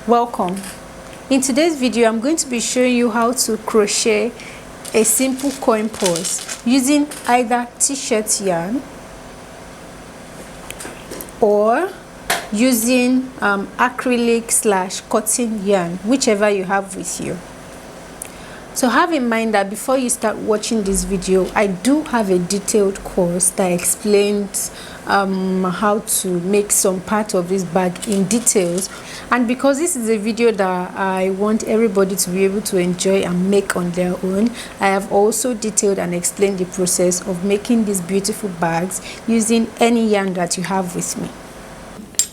Welcome. In today's video, I'm going to be showing you how to crochet a simple coin purse using either T-shirt yarn or using acrylic / cotton yarn, whichever you have with you. So have in mind that before you start watching this video, I do have a detailed course that explains how to make some part of this bag in details. And because this is a video that I want everybody to be able to enjoy and make on their own, I have also detailed and explained the process of making these beautiful bags using any yarn that you have with me.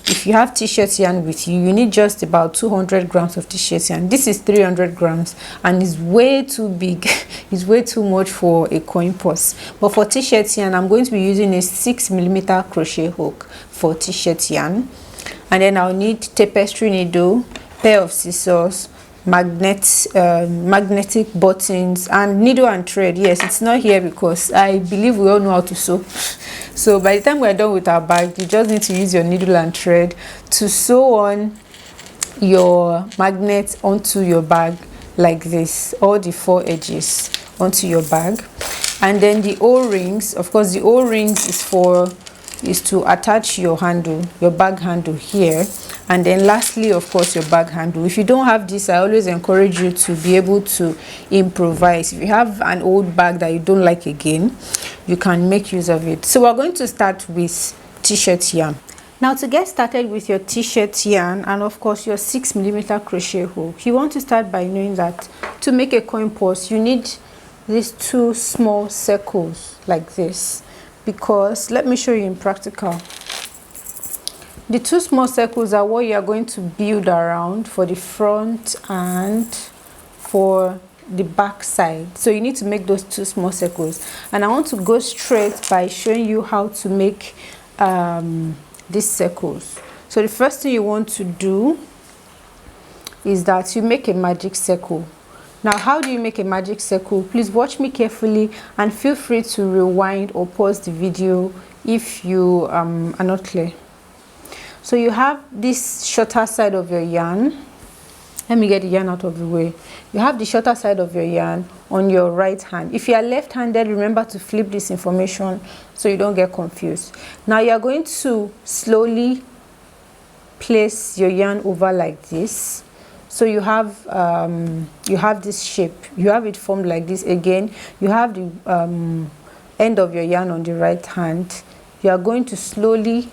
If you have T-shirt yarn with you, you need just about 200 grams of T-shirt yarn. This is 300 grams and it's way too big. It's way too much for a coin purse. But for T-shirt yarn, I'm going to be using a 6mm crochet hook for T-shirt yarn. And then I'll need tapestry needle, pair of scissors, magnetic buttons, and needle and thread. Yes, it's not here because I believe we all know how to sew. So by the time we're done with our bag, you just need to use your needle and thread to sew on your magnet onto your bag like this, all the 4 edges onto your bag. And then the O-rings, of course the O-rings is to attach your handle, your bag handle here. And then lastly, of course, your bag handle. If you don't have this, I always encourage you to be able to improvise. If you have an old bag that you don't like again, you can make use of it. So we're going to start with T-shirt yarn. Now, to get started with your T-shirt yarn and of course your 6mm crochet hook, you want to start by knowing that to make a coin purse, you need these 2 small circles like this. Because let me show you in practical. The 2 small circles are what you are going to build around for the front and for the back side. So you need to make those 2 small circles. And I want to go straight by showing you how to make these circles. So the first thing you want to do is that you make a magic circle. Now, how do you make a magic circle? Please watch me carefully and feel free to rewind or pause the video if you are not clear. So you have this shorter side of your yarn. Let me get the yarn out of the way. You have the shorter side of your yarn on your right hand. If you are left-handed, remember to flip this information so you don't get confused. Now you are going to slowly place your yarn over like this. So you have this shape. You have it formed like this. Again, you have the end of your yarn on the right hand. You are going to slowly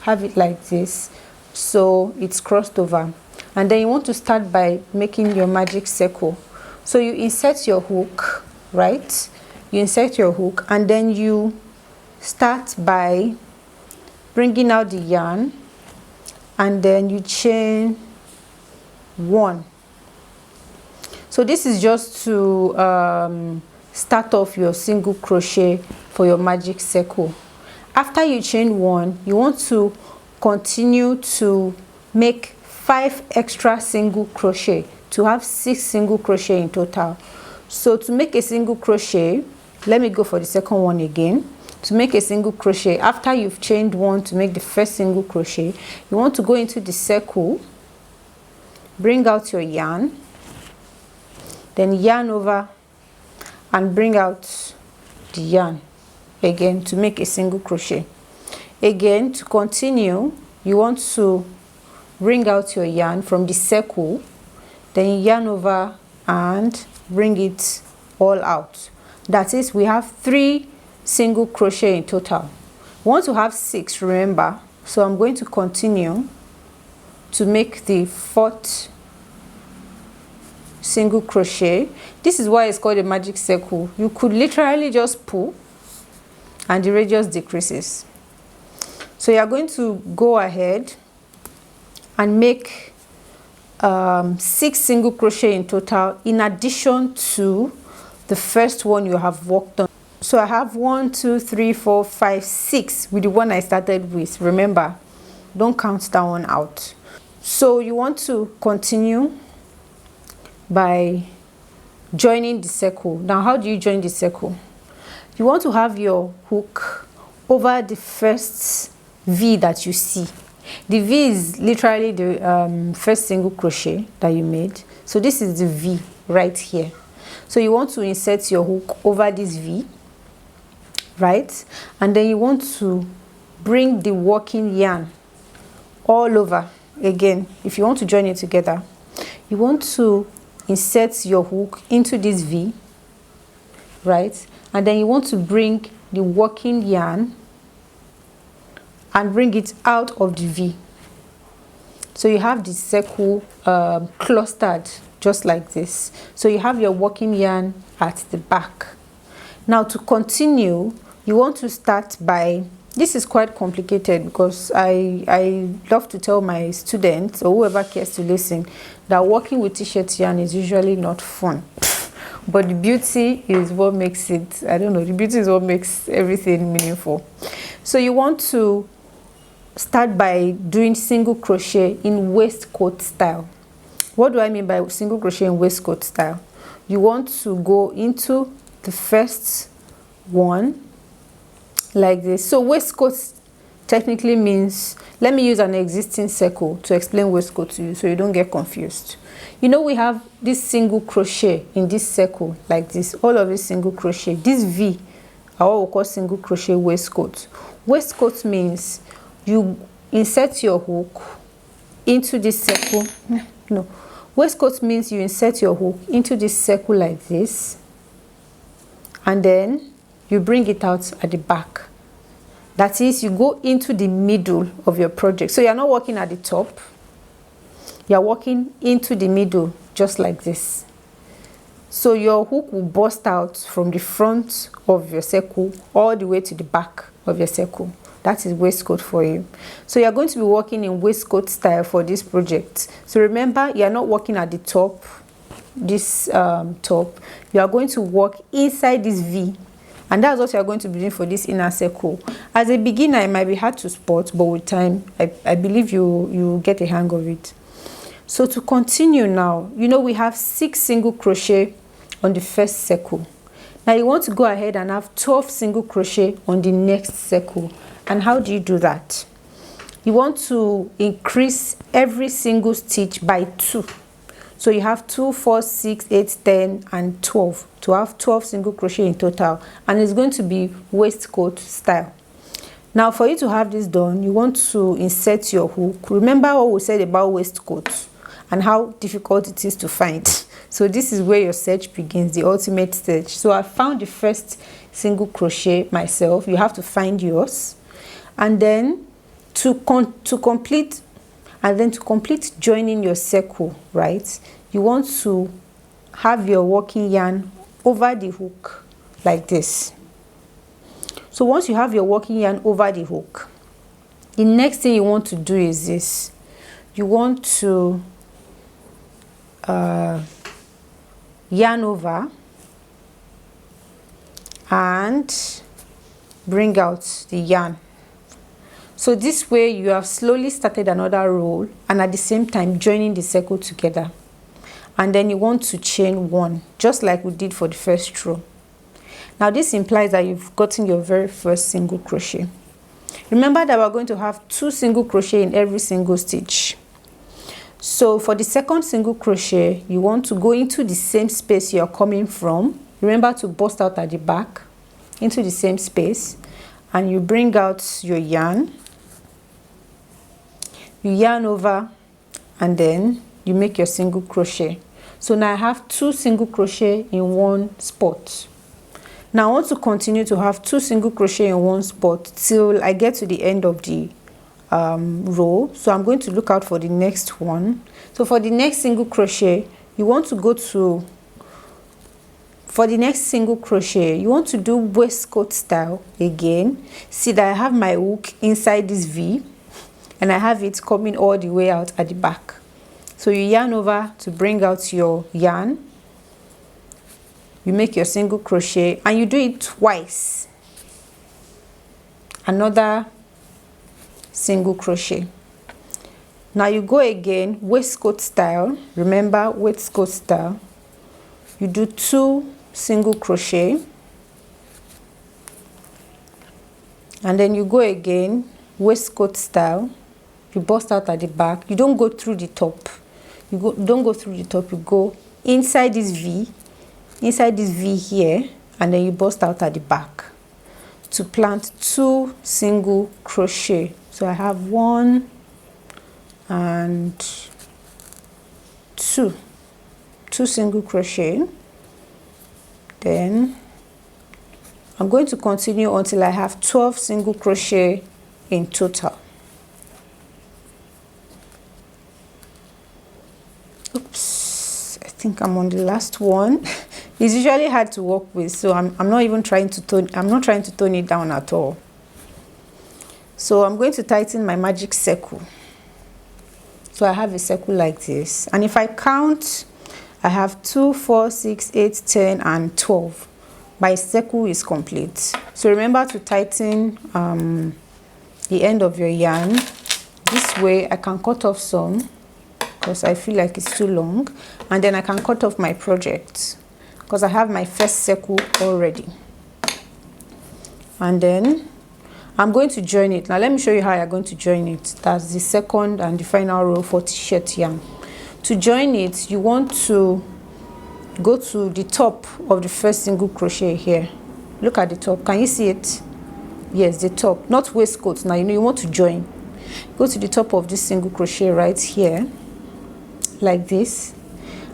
have it like this, so it's crossed over. And then you want to start by making your magic circle. So you insert your hook, right? You insert your hook and then you start by bringing out the yarn and then you chain 1. So this is just to start off your single crochet for your magic circle. After you chain 1, you want to continue to make 5 extra single crochet to have 6 single crochet in total. So to make a single crochet, let me go for the second one again. To make a single crochet, after you've chained 1 to make the first single crochet, you want to go into the circle, bring out your yarn, then yarn over and bring out the yarn again to make a single crochet. Again, to continue, you want to bring out your yarn from the circle, then yarn over and bring it all out. That is, we have 3 single crochet in total. We want to have 6, remember. So I'm going to continue to make the 4th single crochet. This is why it's called a magic circle. You could literally just pull and the radius decreases. So you are going to go ahead and make 6 single crochet in total in addition to the first one you have worked on. So I have 1, 2, 3, 4, 5, 6 with the one I started with. Remember, don't count that one out. So you want to continue by joining the circle. Now, how do you join the circle? You want to have your hook over the first V that you see. The V is literally the first single crochet that you made. So this is the V right here. So you want to insert your hook over this V, right? And then you want to bring the working yarn all over again. If you want to join it together, you want to insert your hook into this V, right? And then you want to bring the working yarn and bring it out of the V. So you have the circle clustered just like this. So you have your working yarn at the back. Now to continue, you want to start by, this is quite complicated because I love to tell my students or whoever cares to listen that working with t-shirt yarn is usually not fun. But the beauty is what makes it, I don't know, the beauty is what makes everything meaningful. So you want to start by doing single crochet in waistcoat style. What do I mean by single crochet in waistcoat style? You want to go into the first one like this. So waistcoat technically means, let me use an existing circle to explain waistcoat to you so you don't get confused. You know, we have this single crochet in this circle like this, all of this single crochet. This V are what we call single crochet waistcoat. Waistcoat means you insert your hook into this circle. No, waistcoat means you insert your hook into this circle like this, and then you bring it out at the back. That is, you go into the middle of your project. So you're not working at the top, you're working into the middle just like this. So your hook will burst out from the front of your circle all the way to the back of your circle. That is waistcoat for you. So you're going to be working in waistcoat style for this project. So remember, you're not working at the top, this top. You are going to work inside this V, and that's what you're going to be doing for this inner circle. As a beginner, it might be hard to spot, but with time, I believe you get a hang of it. So to continue now, you know, we have 6 single crochet on the first circle. Now you want to go ahead and have 12 single crochet on the next circle. And how do you do that? You want to increase every single stitch by 2. So you have 2, 4, 6, 8, 10, and 12 to have 12 single crochet in total, and it's going to be waistcoat style. Now for you to have this done, you want to insert your hook. Remember what we said about waistcoat and how difficult it is to find. So this is where your search begins, the ultimate search. So I found the first single crochet myself. You have to find yours. And then to complete joining your circle, right, you want to have your working yarn over the hook like this. So once you have your working yarn over the hook, the next thing you want to do is this. You want to yarn over and bring out the yarn. So this way you have slowly started another row and at the same time joining the circle together. And then you want to chain 1, just like we did for the first row. Now this implies that you've gotten your very first single crochet. Remember that we're going to have 2 single crochet in every single stitch. So for the second single crochet, you want to go into the same space you're coming from. Remember to burst out at the back into the same space, and you bring out your yarn. You yarn over and then you make your single crochet. So now I have 2 single crochet in one spot. Now I want to continue to have 2 single crochet in one spot till I get to the end of the row. So I'm going to look out for the next one. So for the next single crochet, you want to go to, for the next single crochet, you want to do waistcoat style again. See that I have my hook inside this V and I have it coming all the way out at the back. So you yarn over to bring out your yarn. You make your single crochet and you do it twice. Another single crochet. Now you go again, waistcoat style. Remember, waistcoat style. You do 2 single crochet and then you go again, waistcoat style. you bust out at the back. You don't go through the top. Don't go through the top. You go inside this V here, and then you bust out at the back to plant 2 single crochet. So I have 1 and 2 single crochet. Then I'm going to continue until I have 12 single crochet in total. Oops, I think I'm on the last one. It's usually hard to work with, so I'm not even trying to tone it down at all. So I'm going to tighten my magic circle. So I have a circle like this, and if I count, I have 2, 4, 6, 8, 10, and 12. My circle is complete. So remember to tighten the end of your yarn. This way I can cut off some because I feel like it's too long, and then I can cut off my project because I have my first circle already. And then I'm going to join it. Now let me show you how you're going to join it. That's the second and the final row for Tshirt yarn. To join it, you want to go to the top of the first single crochet here. Look at the top. Can you see it? Yes, the top, not waistcoat. Now you want to join. Go to the top of this single crochet right here, like this,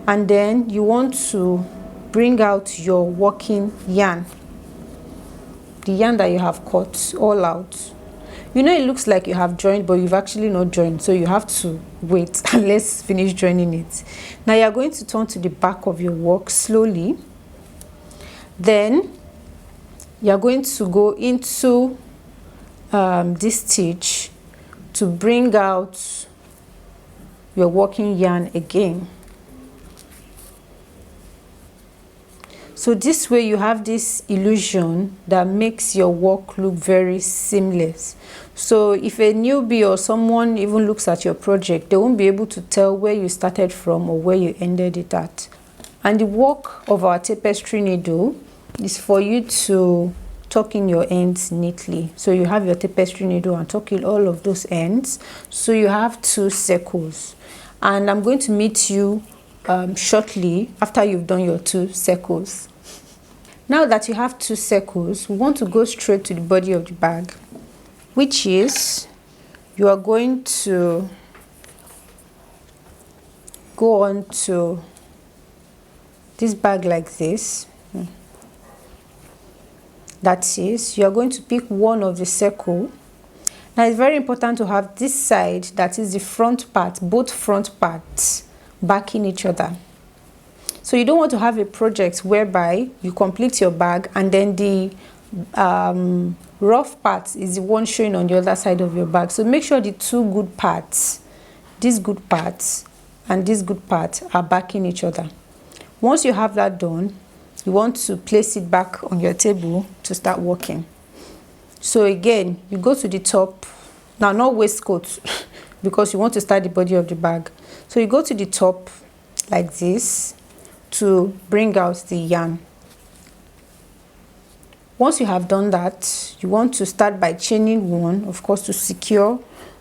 and then you want to bring out your working yarn, the yarn that you have cut all out. You know, it looks like you have joined, but you've actually not joined, so you have to wait and let's finish joining it. Now you're going to turn to the back of your work slowly. Then you're going to go into this stitch to bring out your working yarn again. So this way you have this illusion that makes your work look very seamless. So if a newbie or someone even looks at your project, they won't be able to tell where you started from or where you ended it at. And the work of our tapestry needle is for you to tuck in your ends neatly. So you have your tapestry needle and tuck in all of those ends. So you have 2 circles. And I'm going to meet you shortly after you've done your 2 circles. Now that you have 2 circles, we want to go straight to the body of the bag, which is you are going to go on to this bag like this. That is, you are going to pick one of the circle. Now it's very important to have this side, that is the front part, both front parts backing each other. So you don't want to have a project whereby you complete your bag and then the rough part is the one showing on the other side of your bag. So make sure the 2 good parts, these good parts and this good part, are backing each other. Once you have that done, you want to place it back on your table to start working. So again, you go to the top. Now, not waistcoat because you want to start the body of the bag. So you go to the top like this to bring out the yarn. Once you have done that, you want to start by chaining 1, of course, to secure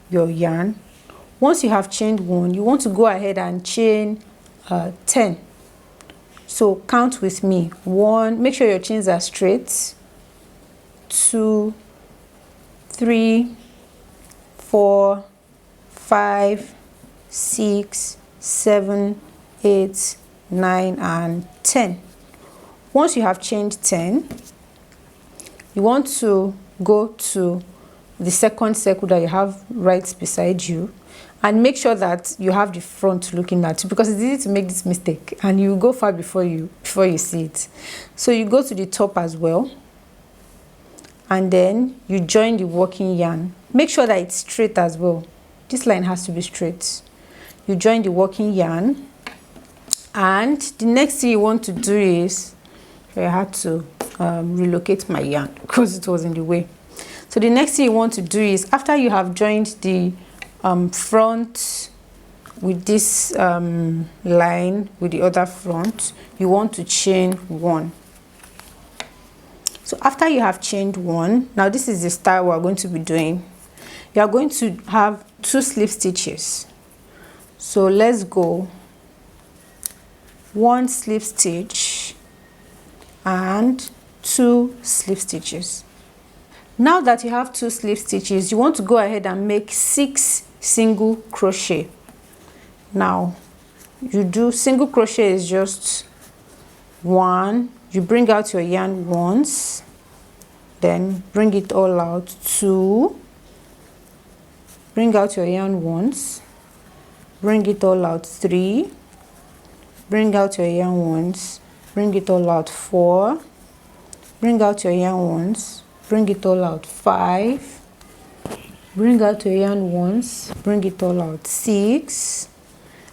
your yarn. Once you have chained 1, you want to go ahead and chain 10. So count with me. 1, make sure your chains are straight. 2, 3, 4, 5, 6, 7, 8, 9, and 10. Once you have chained 10, you want to go to the second circle that you have right beside you and make sure that you have the front looking at you, because it's easy to make this mistake and you go far before you see it. So you go to the top as well, and then you join the working yarn. Make sure that it's straight as well. This line has to be straight. You join the working yarn, and the next thing you want to do is, I had to relocate my yarn because it was in the way. So the next thing you want to do is, after you have joined the front with this line with the other front, you want to chain 1. So after you have chained 1, now this is the style we're going to be doing. You are going to have 2 slip stitches. So let's go 1 slip stitch and 2 slip stitches. Now that you have 2 slip stitches, you want to go ahead and make 6 single crochet. Now you do single crochet is just 1, you bring out your yarn once, then bring it all out, 2, bring out your yarn once, bring it all out, 3, bring out your yarn once, bring it all out, 4, bring out your yarn once, bring it all out, 5, bring out your yarn once, bring it all out, 6.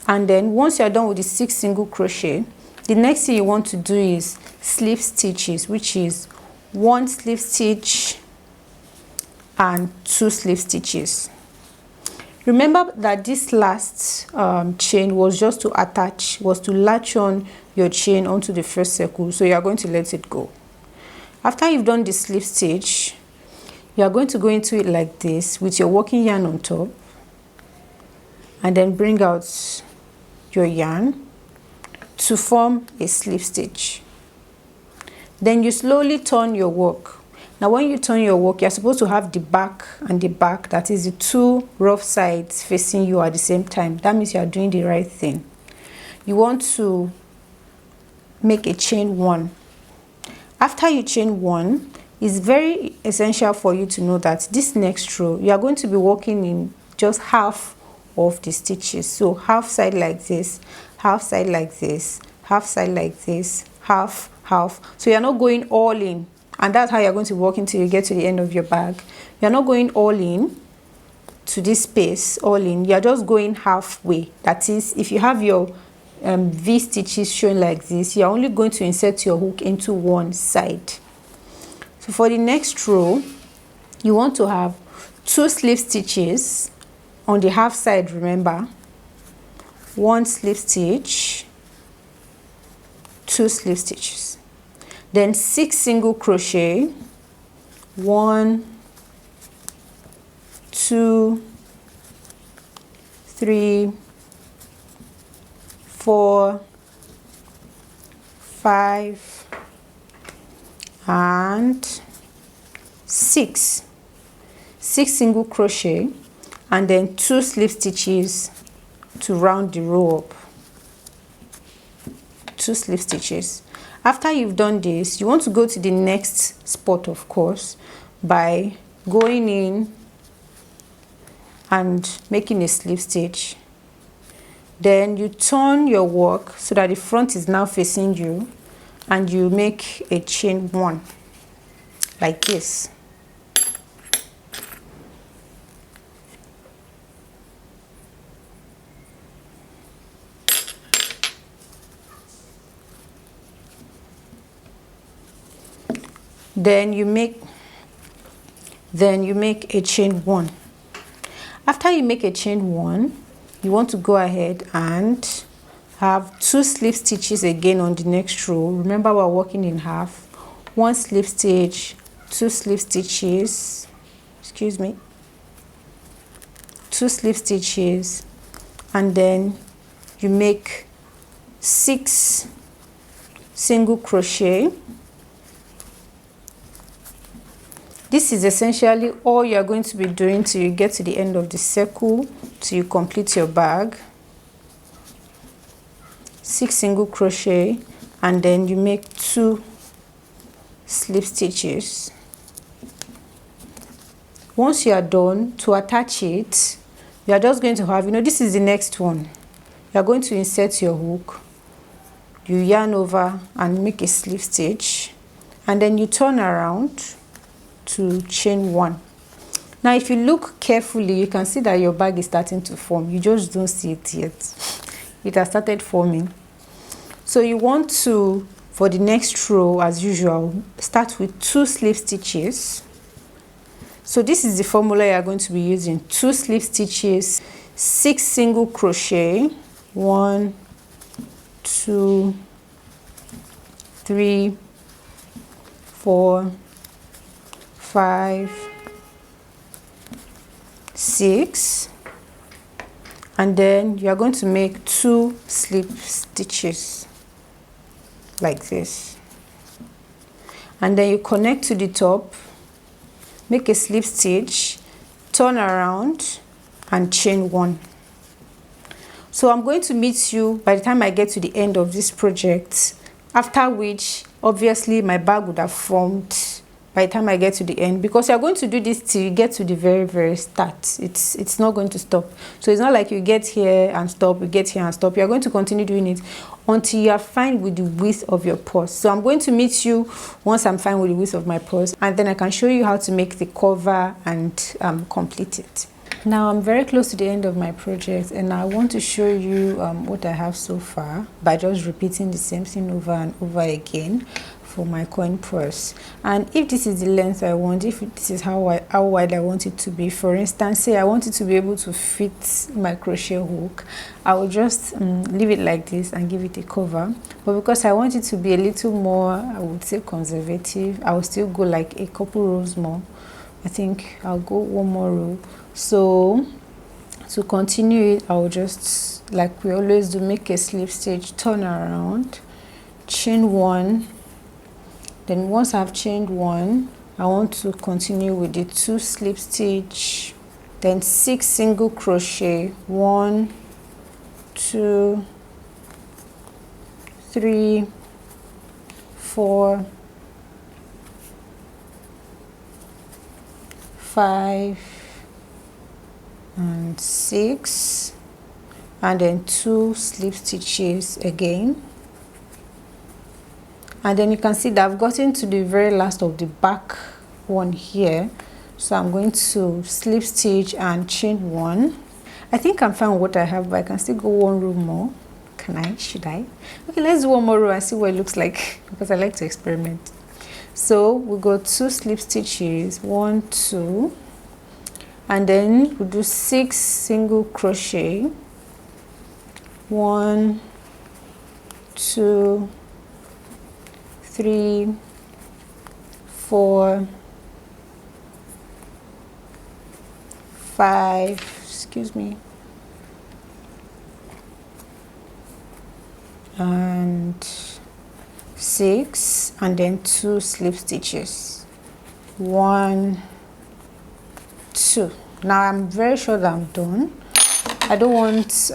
And then once you're done with the 6 single crochet, the next thing you want to do is slip stitches, which is 1 slip stitch and 2 slip stitches. Remember that this last chain was just to attach, was to latch on your chain onto the first circle, so you are going to let it go. After you've done the slip stitch, you are going to go into it like this with your working yarn on top, and then bring out your yarn to form a slip stitch. Then you slowly turn your work. Now when you turn your work, you're supposed to have the back and the back, that is the 2 rough sides facing you at the same time. That means you are doing the right thing. You want to make a chain 1. After you chain 1, it's very essential for you to know that this next row, you are going to be working in just half of the stitches. So half side like this, half side like this, half side like this, half, half. So you're not going all in, and that's how you're going to work until you get to the end of your bag. You're not going all in to this space, all in. You're just going halfway. That is, if you have your V stitches showing like this, you're only going to insert your hook into one side. So for the next row, you want to have 2 slip stitches on the half side, remember, 1 slip stitch, 2 slip stitches, then 6 single crochet, 1, 2, 3, 4, 5, and 6 single crochet, and then 2 slip stitches to round the row up. 2 slip stitches. After you've done this, you want to go to the next spot, of course, by going in and making a slip stitch. Then you turn your work so that the front is now facing you, and you make a chain 1 like this. Then you make a chain 1. After you make a chain 1, you want to go ahead and have 2 slip stitches again on the next row. Remember, we're working in half. 1 slip stitch, 2 slip stitches, 2 slip stitches, and then you make 6 single crochet. This is essentially all you're going to be doing till you get to the end of the circle, till you complete your bag. 6 single crochet, and then you make 2 slip stitches. Once you are done, to attach it, you are just going to have, this is the next one. You are going to insert your hook, you yarn over and make a slip stitch, and then you turn around to chain 1. Now if you look carefully, you can see that your bag is starting to form. You just don't see it yet. It has started forming. So you want to, for the next row, as usual, start with 2 slip stitches. So this is the formula you are going to be using: 2 slip stitches, 6 single crochet, 1, 2, 3, 4, 5, 6, and then you are going to make 2 slip stitches like this, and then you connect to the top, make a slip stitch, turn around and chain 1. So I'm going to meet you by the time I get to the end of this project, after which obviously my bag would have formed by the time I get to the end, because you're going to do this till you get to the very start. It's not going to stop. So it's not like you get here and stop, you get here and stop. You're going to continue doing it until you are fine with the width of your purse. So I'm going to meet you once I'm fine with the width of my purse, and then I can show you how to make the cover and complete it. Now I'm very close to the end of my project, and I want to show you what I have so far by just repeating the same thing over and over again for my coin purse. And if this is the length I want, if this is how wide I want it to be, for instance, say I want it to be able to fit my crochet hook, I will just leave it like this and give it a cover. But because I want it to be a little more, I would say, conservative, I will still go like a couple rows more. I think I'll go 1 more row. So to continue it, I'll just, like we always do, make a slip stitch, turn around, chain 1. Then once I've chained 1, I want to continue with the 2 slip stitch, then 6 single crochet, 1, 2, 3, 4, 5 and 6, and then 2 slip stitches again. And then you can see that I've gotten to the very last of the back one here, so I'm going to slip stitch and chain 1. I think I'm fine with what I have, but I can still go 1 row more. Can I? Should I? Okay, let's do 1 more row and see what it looks like, because I like to experiment. So we go 2 slip stitches, 1, 2, and then we do 6 single crochet, 1, 2, 3, 4, 5, excuse me, and 6, and then 2 slip stitches, 1, 2. Now I'm very sure that I'm done. I don't want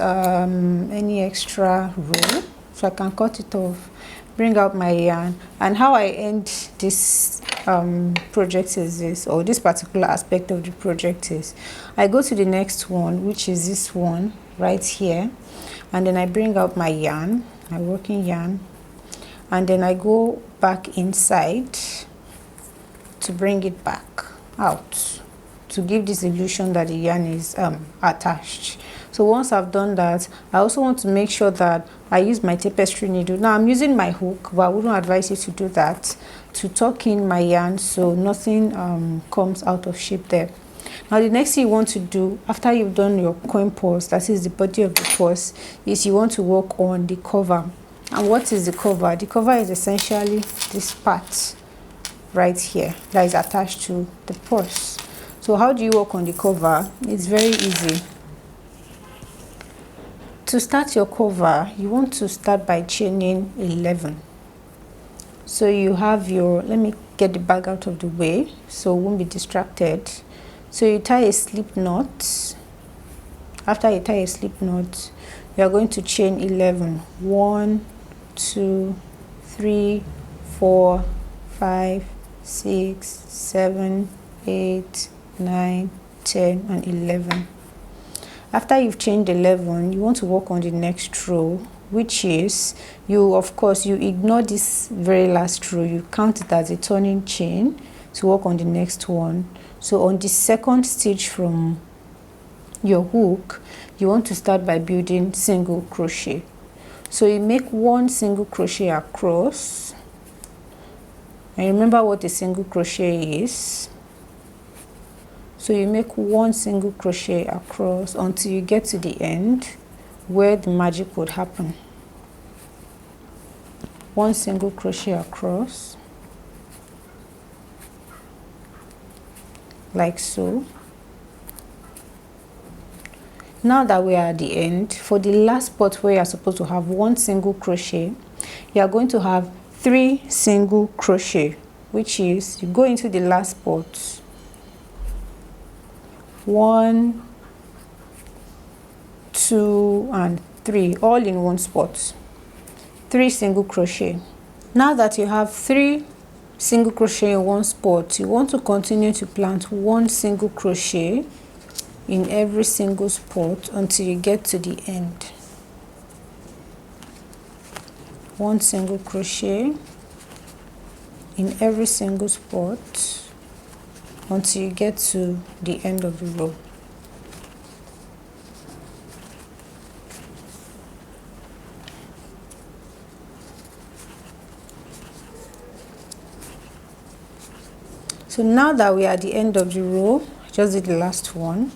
any extra row, so I can cut it off, bring out my yarn. And how I end this project is this, or this particular aspect of the project is, I go to the next one, which is this one right here, and then I bring out my yarn, my working yarn, and then I go back inside to bring it back out to give this illusion that the yarn is attached. So once I've done that, I also want to make sure that I use my tapestry needle. Now I'm using my hook, but I wouldn't advise you to do that, to tuck in my yarn so nothing comes out of shape there. Now the next thing you want to do after you've done your coin purse, that is the body of the purse, is you want to work on the cover. And what is the cover? The cover is essentially this part right here that is attached to the purse. So how do you work on the cover? It's very easy. To start your cover, you want to start by chaining 11. So you have your, let me get the bag out of the way so we won't be distracted. So you tie a slip knot. After you tie a slip knot, you are going to chain 11. 1, 2, 3, 4, 5, 6, 7, 8, 9, 10, and 11. After you've chained 11, you want to work on the next row, which is, of course, you ignore this very last row. You count it as a turning chain to work on the next one. So on the second stitch from your hook, you want to start by building single crochet. So you make 1 single crochet across. And remember what a single crochet is. So you make 1 single crochet across until you get to the end where the magic would happen. 1 single crochet across, like so. Now that we are at the end, for the last spot where you are supposed to have 1 single crochet, you are going to have 3 single crochet, which is you go into the last spot, 1, 2 and 3, all in one spot, 3 single crochet. Now that you have 3 single crochet in one spot, you want to continue to plant 1 single crochet in every single spot until you get to the end. 1 single crochet in every single spot until you get to the end of the row. So now that we are at the end of the row, just did the last one.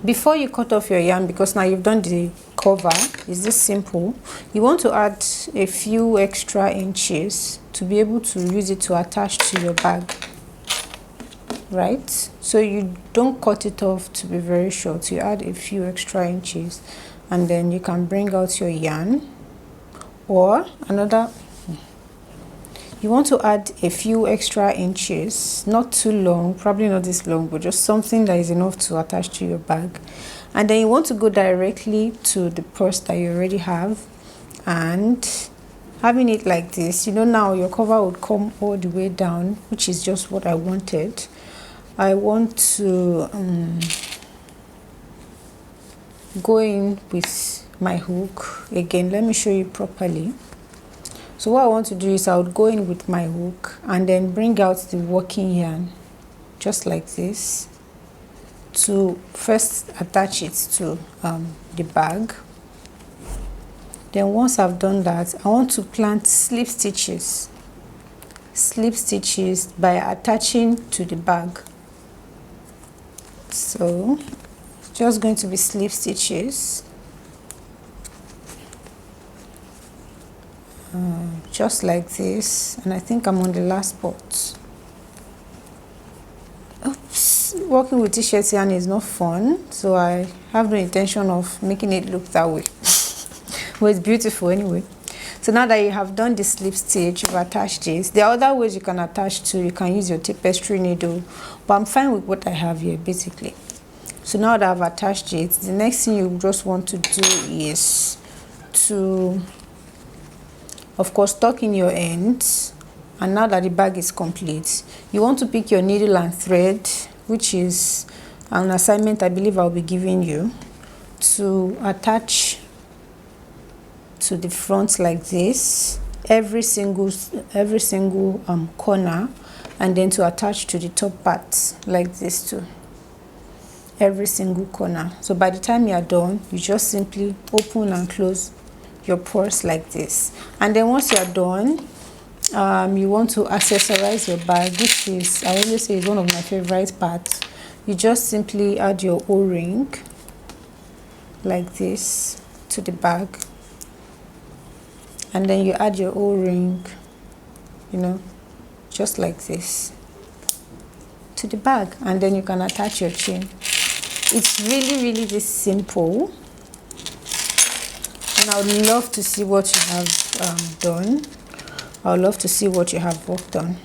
Before you cut off your yarn, because now you've done the cover, is this simple, you want to add a few extra inches to be able to use it to attach to your bag, right? So you don't cut it off to be very short, you add a few extra inches, and then you can bring out your yarn, or another, you want to add a few extra inches, not too long, probably not this long, but just something that is enough to attach to your bag. And then you want to go directly to the purse that you already have, and having it like this, you know, now your cover would come all the way down, which is just what I wanted. I want to go in with my hook again. Let me show you properly. So what I want to do is I would go in with my hook and then bring out the working yarn just like this to first attach it to the bag. Then once I've done that, I want to plant slip stitches by attaching to the bag. So it's just going to be slip stitches, just like this, and I think I'm on the last spot. Oops, working with Tshirt yarn is not fun, so I have no intention of making it look that way. But it's beautiful anyway. So now that you have done the slip stitch, you've attached this. There are other ways you can attach to. You can use your tapestry needle, but I'm fine with what I have here basically. So now that I've attached it, the next thing you just want to do is to, of course, tuck in your ends. And now that the bag is complete, you want to pick your needle and thread, which is an assignment I believe I'll be giving you, to attach to the front like this, every single corner, and then to attach to the top part like this too, every single corner. So by the time you are done, you just simply open and close your purse like this. And then once you are done, you want to accessorize your bag, which is, I always say, is one of my favorite parts. You just simply add your O-ring like this to the bag, and then you add your O-ring, you know, just like this to the bag, and then you can attach your chain. It's really this simple, and I would love to see what you have done. I would love to see what you have worked on.